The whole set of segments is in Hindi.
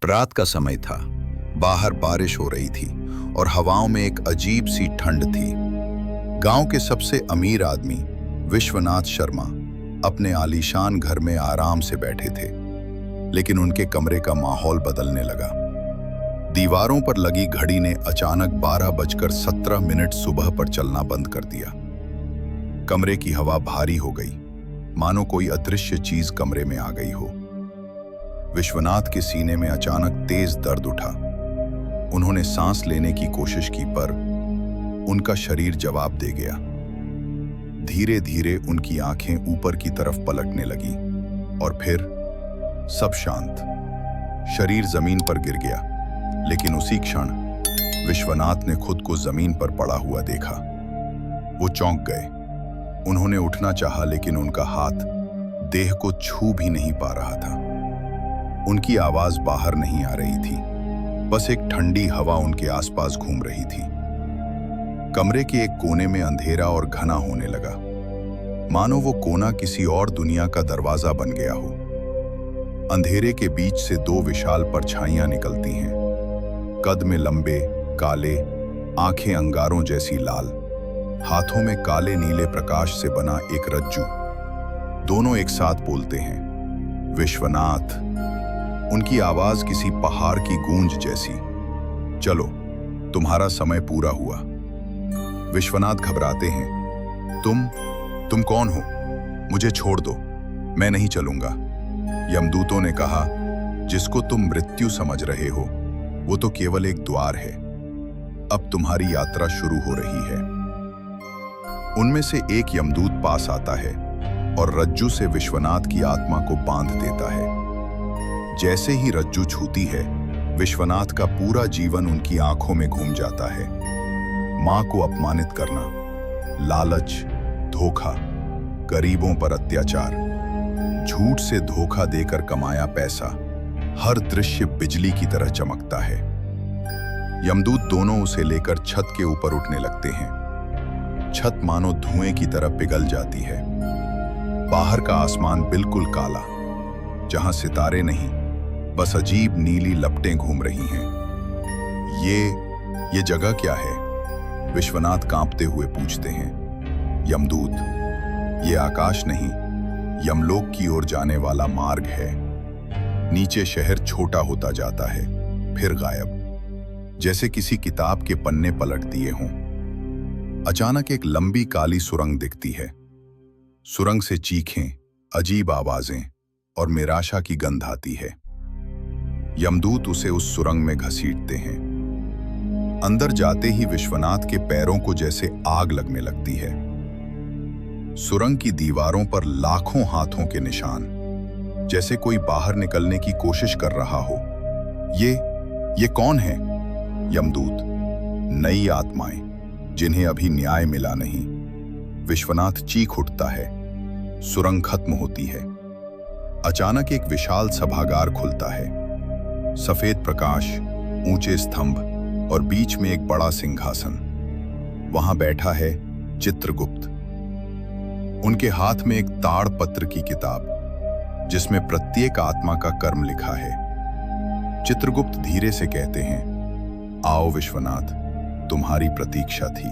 रात का समय था। बाहर बारिश हो रही थी और हवाओं में एक अजीब सी ठंड थी। गांव के सबसे अमीर आदमी विश्वनाथ शर्मा अपने आलीशान घर में आराम से बैठे थे, लेकिन उनके कमरे का माहौल बदलने लगा। दीवारों पर लगी घड़ी ने अचानक 12:17 सुबह पर चलना बंद कर दिया। कमरे की हवा भारी हो गई, मानो कोई अदृश्य चीज कमरे में आ गई हो। विश्वनाथ के सीने में अचानक तेज दर्द उठा। उन्होंने सांस लेने की कोशिश की, पर उनका शरीर जवाब दे गया। धीरे धीरे उनकी आंखें ऊपर की तरफ पलटने लगी और फिर सब शांत। शरीर जमीन पर गिर गया, लेकिन उसी क्षण विश्वनाथ ने खुद को जमीन पर पड़ा हुआ देखा। वो चौंक गए। उन्होंने उठना चाहा, लेकिन उनका हाथ देह को छू भी नहीं पा रहा था। उनकी आवाज बाहर नहीं आ रही थी, बस एक ठंडी हवा उनके आसपास घूम रही थी। कमरे के एक कोने में अंधेरा और घना होने लगा, मानो वो कोना किसी और दुनिया का दरवाजा बन गया हो। अंधेरे के बीच से दो विशाल परछाइयां निकलती हैं, कद में लंबे, काले, आंखें अंगारों जैसी लाल, हाथों में काले नीले प्रकाश से बना एक रज्जू। दोनों एक साथ बोलते हैं, विश्वनाथ। उनकी आवाज किसी पहाड़ की गूंज जैसी। चलो, तुम्हारा समय पूरा हुआ। विश्वनाथ घबराते हैं। तुम कौन हो? मुझे छोड़ दो, मैं नहीं चलूंगा। यमदूतों ने कहा, जिसको तुम मृत्यु समझ रहे हो वो तो केवल एक द्वार है। अब तुम्हारी यात्रा शुरू हो रही है। उनमें से एक यमदूत पास आता है और रज्जू से विश्वनाथ की आत्मा को बांध देता है। जैसे ही रज्जू छूती है, विश्वनाथ का पूरा जीवन उनकी आंखों में घूम जाता है। मां को अपमानित करना, लालच, धोखा, गरीबों पर अत्याचार, झूठ से धोखा देकर कमाया पैसा, हर दृश्य बिजली की तरह चमकता है। यमदूत दोनों उसे लेकर छत के ऊपर उठने लगते हैं। छत मानो धुएं की तरह पिघल जाती है। बाहर का आसमान बिल्कुल काला, जहां सितारे नहीं, बस अजीब नीली लपटें घूम रही हैं। ये जगह क्या है? विश्वनाथ कांपते हुए पूछते हैं। यमदूत, ये आकाश नहीं, यमलोक की ओर जाने वाला मार्ग है। नीचे शहर छोटा होता जाता है, फिर गायब, जैसे किसी किताब के पन्ने पलट दिए हों। अचानक एक लंबी काली सुरंग दिखती है। सुरंग से चीखें, अजीब आवाजें और निराशा की गंध आती है। यमदूत उसे उस सुरंग में घसीटते हैं। अंदर जाते ही विश्वनाथ के पैरों को जैसे आग लगने लगती है। सुरंग की दीवारों पर लाखों हाथों के निशान, जैसे कोई बाहर निकलने की कोशिश कर रहा हो। ये कौन है? यमदूत, नई आत्माएं, जिन्हें अभी न्याय मिला नहीं। विश्वनाथ चीख उठता है। सुरंग खत्म होती है। अचानक एक विशाल सभागार खुलता है। सफेद प्रकाश, ऊंचे स्तंभ और बीच में एक बड़ा सिंहासन। वहां बैठा है चित्रगुप्त। उनके हाथ में एक ताड़पत्र की किताब, जिसमें प्रत्येक आत्मा का कर्म लिखा है। चित्रगुप्त धीरे से कहते हैं, आओ विश्वनाथ, तुम्हारी प्रतीक्षा थी।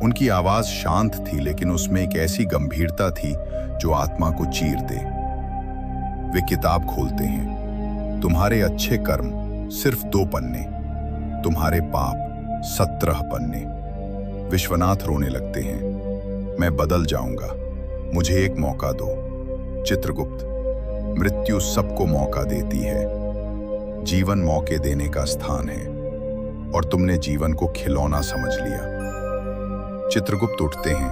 उनकी आवाज शांत थी, लेकिन उसमें एक ऐसी गंभीरता थी जो आत्मा को चीर दे। वे किताब खोलते हैं। तुम्हारे अच्छे कर्म सिर्फ 2 पन्ने, तुम्हारे पाप 17 पन्ने। विश्वनाथ रोने लगते हैं। मैं बदल जाऊंगा, मुझे एक मौका दो। चित्रगुप्त, मृत्यु सबको मौका देती है। जीवन मौके देने का स्थान है, और तुमने जीवन को खिलौना समझ लिया। चित्रगुप्त उठते हैं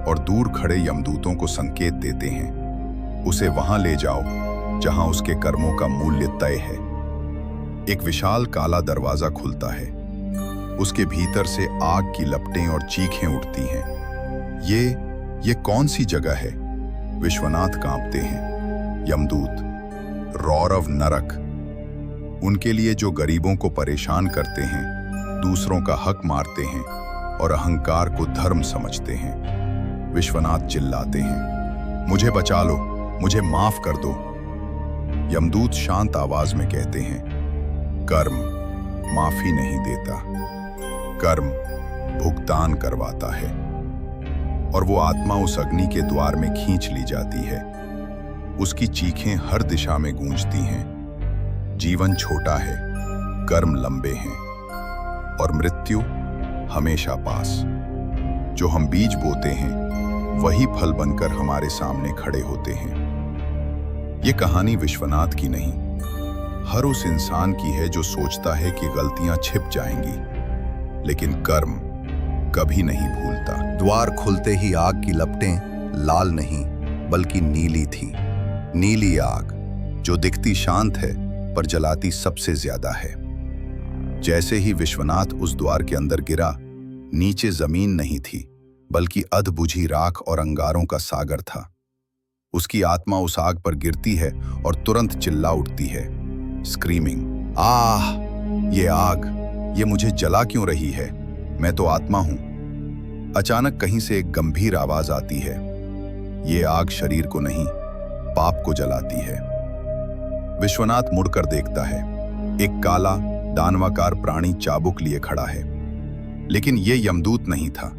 और दूर खड़े यमदूतों को संकेत देते हैं, उसे वहां ले जाओ जहां उसके कर्मों का मूल्य तय है। एक विशाल काला दरवाजा खुलता है। उसके भीतर से आग की लपटें और चीखें उठती हैं। ये कौन सी जगह है? विश्वनाथ कांपते हैं। यमदूत, रौरव नरक, उनके लिए जो गरीबों को परेशान करते हैं, दूसरों का हक मारते हैं और अहंकार को धर्म समझते हैं। विश्वनाथ चिल्लाते हैं, मुझे बचा लो, मुझे माफ कर दो। यमदूत शांत आवाज में कहते हैं, कर्म माफी नहीं देता, कर्म भुगतान करवाता है। और वो आत्मा उस अग्नि के द्वार में खींच ली जाती है। उसकी चीखें हर दिशा में गूंजती हैं। जीवन छोटा है, कर्म लंबे हैं और मृत्यु हमेशा पास। जो हम बीज बोते हैं वही फल बनकर हमारे सामने खड़े होते हैं। ये कहानी विश्वनाथ की नहीं, हर उस इंसान की है जो सोचता है कि गलतियां छिप जाएंगी, लेकिन कर्म कभी नहीं भूलता। द्वार खुलते ही आग की लपटें लाल नहीं बल्कि नीली थी। नीली आग जो दिखती शांत है पर जलाती सबसे ज्यादा है। जैसे ही विश्वनाथ उस द्वार के अंदर गिरा, नीचे जमीन नहीं थी बल्कि अधबुझी राख और अंगारों का सागर था। उसकी आत्मा उस आग पर गिरती है और तुरंत चिल्ला उठती है, स्क्रीमिंग, आह! ये आग, ये मुझे जला क्यों रही है? मैं तो आत्मा हूं। अचानक कहीं से एक गंभीर आवाज आती है, ये आग शरीर को नहीं, पाप को जलाती है। विश्वनाथ मुड़कर देखता है। एक काला दानवाकार प्राणी चाबुक लिए खड़ा है, लेकिन ये यमदूत नहीं था,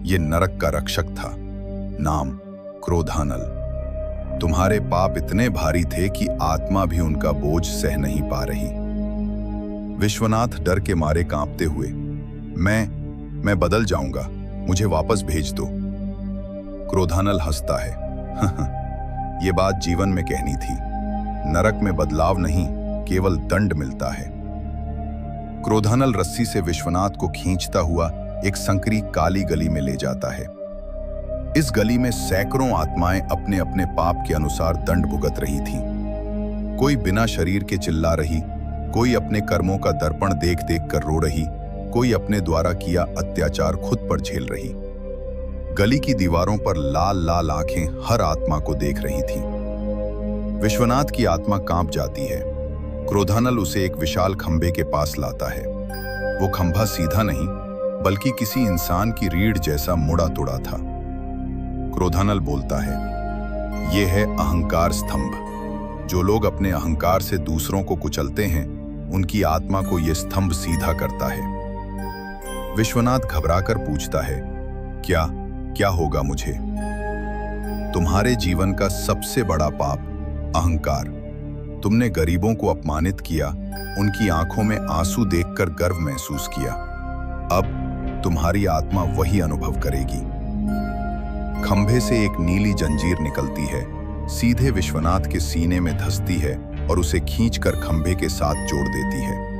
ये नरक का रक्षक था। नाम क्रोधानल। तुम्हारे पाप इतने भारी थे कि आत्मा भी उनका बोझ सह नहीं पा रही। विश्वनाथ डर के मारे कांपते हुए, मैं बदल जाऊंगा, मुझे वापस भेज दो। क्रोधानल हंसता है, ये बात जीवन में कहनी थी। नरक में बदलाव नहीं, केवल दंड मिलता है। क्रोधानल रस्सी से विश्वनाथ को खींचता हुआ एक संकरी काली गली में ले जाता है। इस गली में सैकड़ों आत्माएं अपने अपने पाप के अनुसार दंड भुगत रही थीं। कोई बिना शरीर के चिल्ला रही, कोई अपने कर्मों का दर्पण देख देख कर रो रही, कोई अपने द्वारा किया अत्याचार खुद पर झेल रही। गली की दीवारों पर लाल लाल आंखें हर आत्मा को देख रही थीं। विश्वनाथ की आत्मा कांप जाती है। क्रोधानल उसे एक विशाल खंभे के पास लाता है। वो खंभा सीधा नहीं बल्कि किसी इंसान की रीढ़ जैसा मुड़ा तुड़ा था। क्रोधानल बोलता है, ये है अहंकार स्तंभ। जो लोग अपने अहंकार से दूसरों को कुचलते हैं, उनकी आत्मा को यह स्तंभ सीधा करता है। विश्वनाथ घबराकर पूछता है, क्या होगा मुझे? तुम्हारे जीवन का सबसे बड़ा पाप अहंकार। तुमने गरीबों को अपमानित किया, उनकी आंखों में आंसू देखकर गर्व महसूस किया। अब तुम्हारी आत्मा वही अनुभव करेगी। खंभे से एक नीली जंजीर निकलती है, सीधे विश्वनाथ के सीने में धंसती है और उसे खींचकर खंभे के साथ जोड़ देती है।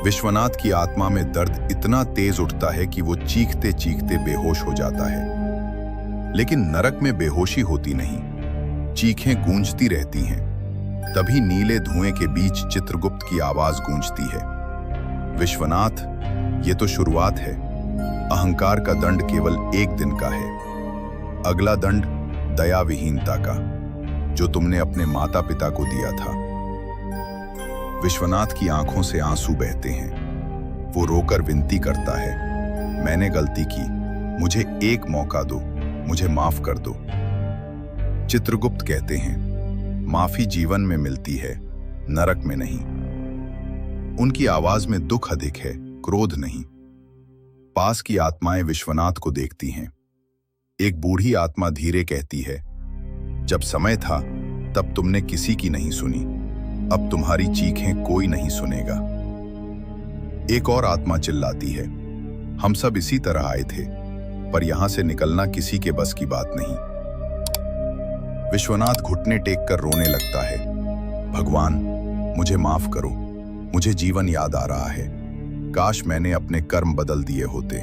विश्वनाथ की आत्मा में दर्द इतना तेज उठता है कि वो चीखते चीखते बेहोश हो जाता है। लेकिन नरक में बेहोशी होती नहीं, चीखें गूंजती रहती हैं। तभी नीले धुएं के बीच चित्रगुप्त की आवाज गूंजती है, विश्वनाथ, ये तो शुरुआत है। अहंकार का दंड केवल एक दिन का है। अगला दंड दया विहीनता का, जो तुमने अपने माता पिता को दिया था। विश्वनाथ की आंखों से आंसू बहते हैं। वो रोकर विनती करता है, मैंने गलती की, मुझे एक मौका दो, मुझे माफ कर दो। चित्रगुप्त कहते हैं, माफी जीवन में मिलती है, नरक में नहीं। उनकी आवाज में दुख अधिक है, क्रोध नहीं। पास की आत्माएं विश्वनाथ को देखती हैं। एक बूढ़ी आत्मा धीरे कहती है, जब समय था तब तुमने किसी की नहीं सुनी, अब तुम्हारी चीखें कोई नहीं सुनेगा। एक और आत्मा चिल्लाती है, हम सब इसी तरह आए थे, पर यहां से निकलना किसी के बस की बात नहीं। विश्वनाथ घुटने टेक कर रोने लगता है, भगवान मुझे माफ करो, मुझे जीवन याद आ रहा है, काश मैंने अपने कर्म बदल दिए होते।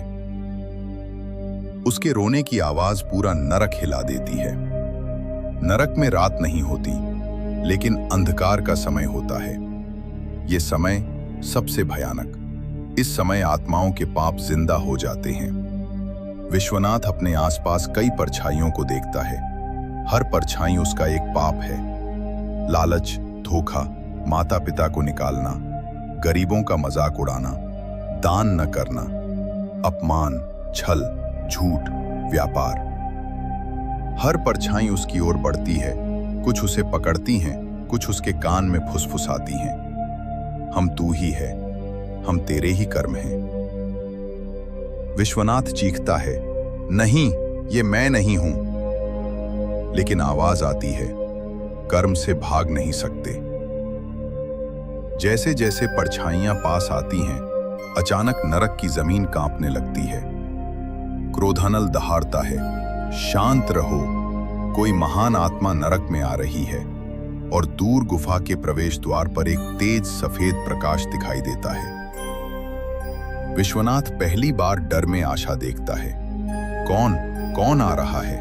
उसके रोने की आवाज पूरा नरक हिला देती है। नरक में रात नहीं होती, लेकिन अंधकार का समय होता है। ये समय सबसे भयानक। इस समय आत्माओं के पाप जिंदा हो जाते हैं। विश्वनाथ अपने आसपास कई परछाइयों को देखता है। हर परछाई उसका एक पाप है। लालच, धोखा, माता पिता को निकालना, गरीबों का मजाक उड़ाना, दान न करना, अपमान, छल, झूठ, व्यापार। हर परछाई उसकी ओर बढ़ती है। कुछ उसे पकड़ती हैं, कुछ उसके कान में फुसफुसाती हैं। हम तू ही है, हम तेरे ही कर्म हैं। विश्वनाथ चीखता है, नहीं, ये मैं नहीं हूं। लेकिन आवाज आती है, कर्म से भाग नहीं सकते। जैसे जैसे परछाइयां पास आती हैं, अचानक नरक की जमीन कांपने लगती है। क्रोधानल दहाड़ता है, शांत रहो, कोई महान आत्मा नरक में आ रही है। और दूर गुफा के प्रवेश द्वार पर एक तेज सफेद प्रकाश दिखाई देता है। विश्वनाथ पहली बार डर में आशा देखता है। कौन कौन आ रहा है?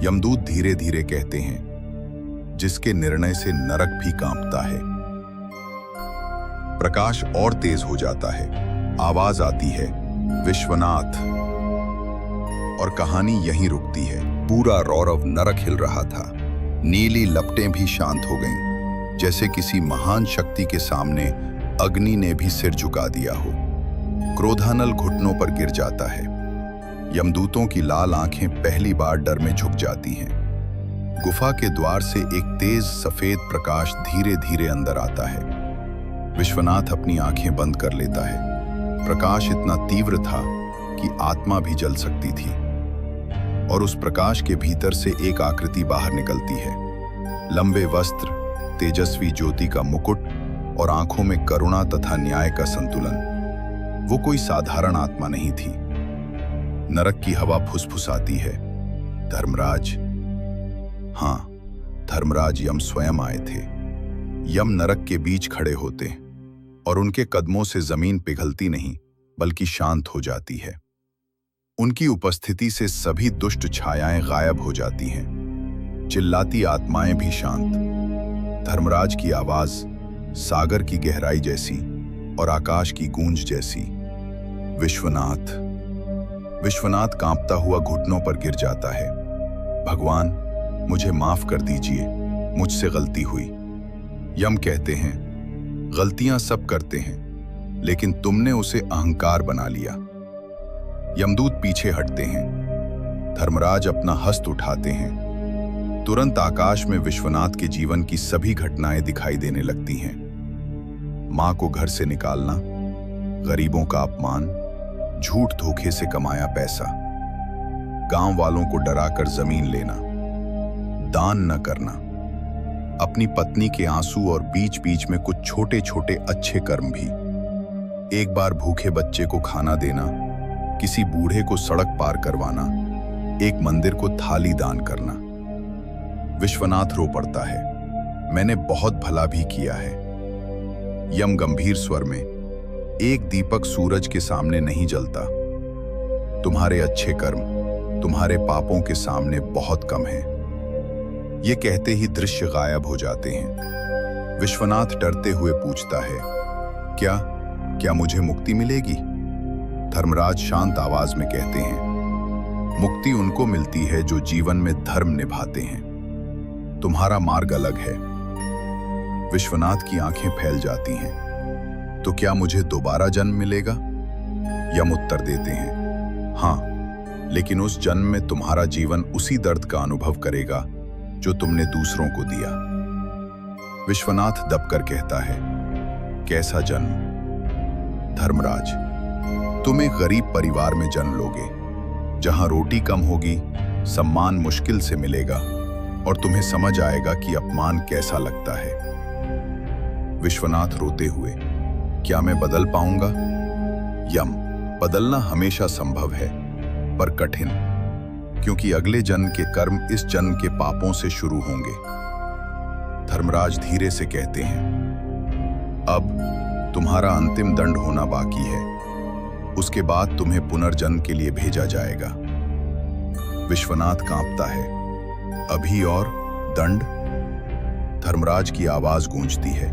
यमदूत धीरे धीरे कहते हैं, जिसके निर्णय से नरक भी कांपता है। प्रकाश और तेज हो जाता है। आवाज आती है, विश्वनाथ। और कहानी यहीं रुकती है। पूरा रौरव नरक हिल रहा था। नीली लपटें भी शांत हो गईं, जैसे किसी महान शक्ति के सामने अग्नि ने भी सिर झुका दिया हो। क्रोधानल घुटनों पर गिर जाता है। यमदूतों की लाल आंखें पहली बार डर में झुक जाती हैं। गुफा के द्वार से एक तेज सफेद प्रकाश धीरे धीरे अंदर आता है। विश्वनाथ अपनी आंखें बंद कर लेता है। प्रकाश इतना तीव्र था कि आत्मा भी जल सकती थी। और उस प्रकाश के भीतर से एक आकृति बाहर निकलती है। लंबे वस्त्र, तेजस्वी ज्योति का मुकुट और आंखों में करुणा तथा न्याय का संतुलन। वो कोई साधारण आत्मा नहीं थी। नरक की हवा फुसफुसाती है, धर्मराज। हां, धर्मराज यम स्वयं आए थे। यम नरक के बीच खड़े होते और उनके कदमों से जमीन पिघलती नहीं बल्कि शांत हो जाती है। उनकी उपस्थिति से सभी दुष्ट छायाएं गायब हो जाती हैं। चिल्लाती आत्माएं भी शांत। धर्मराज की आवाज सागर की गहराई जैसी और आकाश की गूंज जैसी। विश्वनाथ। विश्वनाथ कांपता हुआ घुटनों पर गिर जाता है। भगवान, मुझे माफ कर दीजिए, मुझसे गलती हुई। यम कहते हैं, गलतियां सब करते हैं, लेकिन तुमने उसे अहंकार बना लिया। यमदूत पीछे हटते हैं। धर्मराज अपना हस्त उठाते हैं। तुरंत आकाश में विश्वनाथ के जीवन की सभी घटनाएं दिखाई देने लगती हैं। मां को घर से निकालना, गरीबों का अपमान, झूठ धोखे से कमाया पैसा, गांव वालों को डराकर जमीन लेना, दान न करना, अपनी पत्नी के आंसू और बीच बीच में कुछ छोटे छोटे अच्छे कर्म भी। एक बार भूखे बच्चे को खाना देना, किसी बूढ़े को सड़क पार करवाना, एक मंदिर को थाली दान करना। विश्वनाथ रो पड़ता है, मैंने बहुत भला भी किया है। यम गंभीर स्वर में, एक दीपक सूरज के सामने नहीं जलता। तुम्हारे अच्छे कर्म तुम्हारे पापों के सामने बहुत कम हैं। ये कहते ही दृश्य गायब हो जाते हैं। विश्वनाथ डरते हुए पूछता है, क्या मुझे मुक्ति मिलेगी? धर्मराज शांत आवाज में कहते हैं, मुक्ति उनको मिलती है जो जीवन में धर्म निभाते हैं। तुम्हारा मार्ग अलग है। विश्वनाथ की आंखें फैल जाती हैं। तो क्या मुझे दोबारा जन्म मिलेगा? यम उत्तर देते हैं, हां, लेकिन उस जन्म में तुम्हारा जीवन उसी दर्द का अनुभव करेगा जो तुमने दूसरों को दिया। विश्वनाथ दबकर कहता है, कैसा जन्म? धर्मराज, तुम एक गरीब परिवार में जन्म लोगे, जहां रोटी कम होगी, सम्मान मुश्किल से मिलेगा और तुम्हें समझ आएगा कि अपमान कैसा लगता है। विश्वनाथ रोते हुए, क्या मैं बदल पाऊंगा? यम, बदलना हमेशा संभव है, पर कठिन, क्योंकि अगले जन्म के कर्म इस जन्म के पापों से शुरू होंगे। धर्मराज धीरे से कहते हैं, अब तुम्हारा अंतिम दंड होना बाकी है। उसके बाद तुम्हें पुनर्जन्म के लिए भेजा जाएगा। विश्वनाथ कांपता है, अभी और दंड? धर्मराज की आवाज गूंजती है,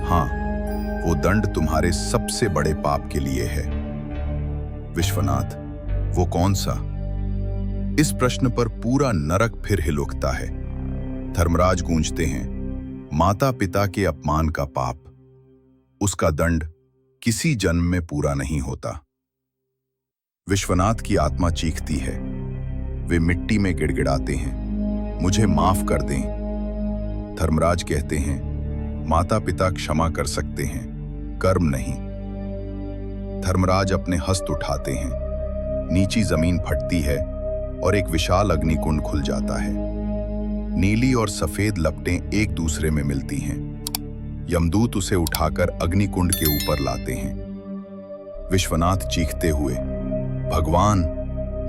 हां, वो दंड तुम्हारे सबसे बड़े पाप के लिए है। विश्वनाथ, वो कौन सा? इस प्रश्न पर पूरा नरक फिर हिल उठता है। धर्मराज गूंजते हैं, माता पिता के अपमान का पाप, उसका दंड किसी जन्म में पूरा नहीं होता। विश्वनाथ की आत्मा चीखती है। वे मिट्टी में गिड़गिड़ाते हैं, मुझे माफ कर दें। धर्मराज कहते हैं, माता पिता क्षमा कर सकते हैं, कर्म नहीं। धर्मराज अपने हस्त उठाते हैं, नीची जमीन फटती है और एक विशाल अग्निकुंड खुल जाता है। नीली और सफेद लपटें एक दूसरे में मिलती हैं। यमदूत उसे उठाकर अग्निकुंड के ऊपर लाते हैं। विश्वनाथ चीखते हुए, भगवान,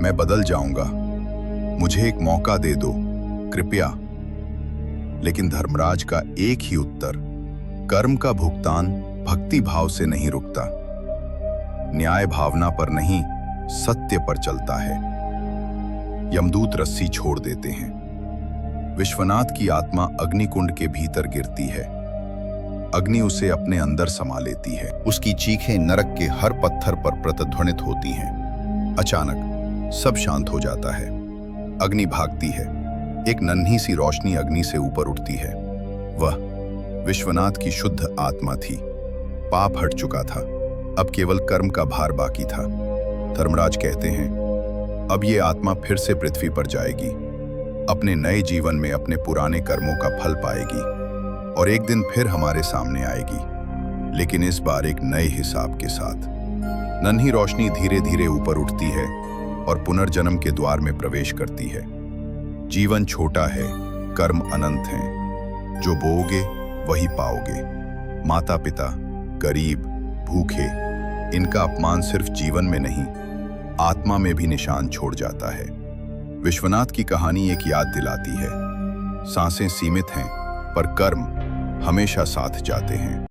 मैं बदल जाऊंगा, मुझे एक मौका दे दो, कृपया। लेकिन धर्मराज का एक ही उत्तर, कर्म का भुगतान भक्ति भाव से नहीं रुकता। न्याय भावना पर नहीं, सत्य पर चलता है। यमदूत रस्सी छोड़ देते हैं। विश्वनाथ की आत्मा अग्निकुंड के भीतर गिरती है। अग्नि उसे अपने अंदर समा लेती है। उसकी चीखें नरक के हर पत्थर पर प्रतिध्वनित होती हैं। अचानक सब शांत हो जाता है। अग्नि भागती है। एक नन्ही सी रोशनी अग्नि से ऊपर उठती है। वह विश्वनाथ की शुद्ध आत्मा थी। पाप हट चुका था, अब केवल कर्म का भार बाकी था। धर्मराज कहते हैं, अब ये आत्मा फिर से पृथ्वी पर जाएगी, अपने नए जीवन में अपने पुराने कर्मों का फल पाएगी और एक दिन फिर हमारे सामने आएगी, लेकिन इस बार एक नए हिसाब के साथ। नन्ही रोशनी धीरे धीरे ऊपर उठती है और पुनर्जन्म के द्वार में प्रवेश करती है। जीवन छोटा है, कर्म अनंत हैं। जो बोओगे वही पाओगे। माता पिता, गरीब, भूखे, इनका अपमान सिर्फ जीवन में नहीं, आत्मा में भी निशान छोड़ जाता है। विश्वनाथ की कहानी एक याद दिलाती है, सांसें सीमित हैं, पर कर्म हमेशा साथ जाते हैं।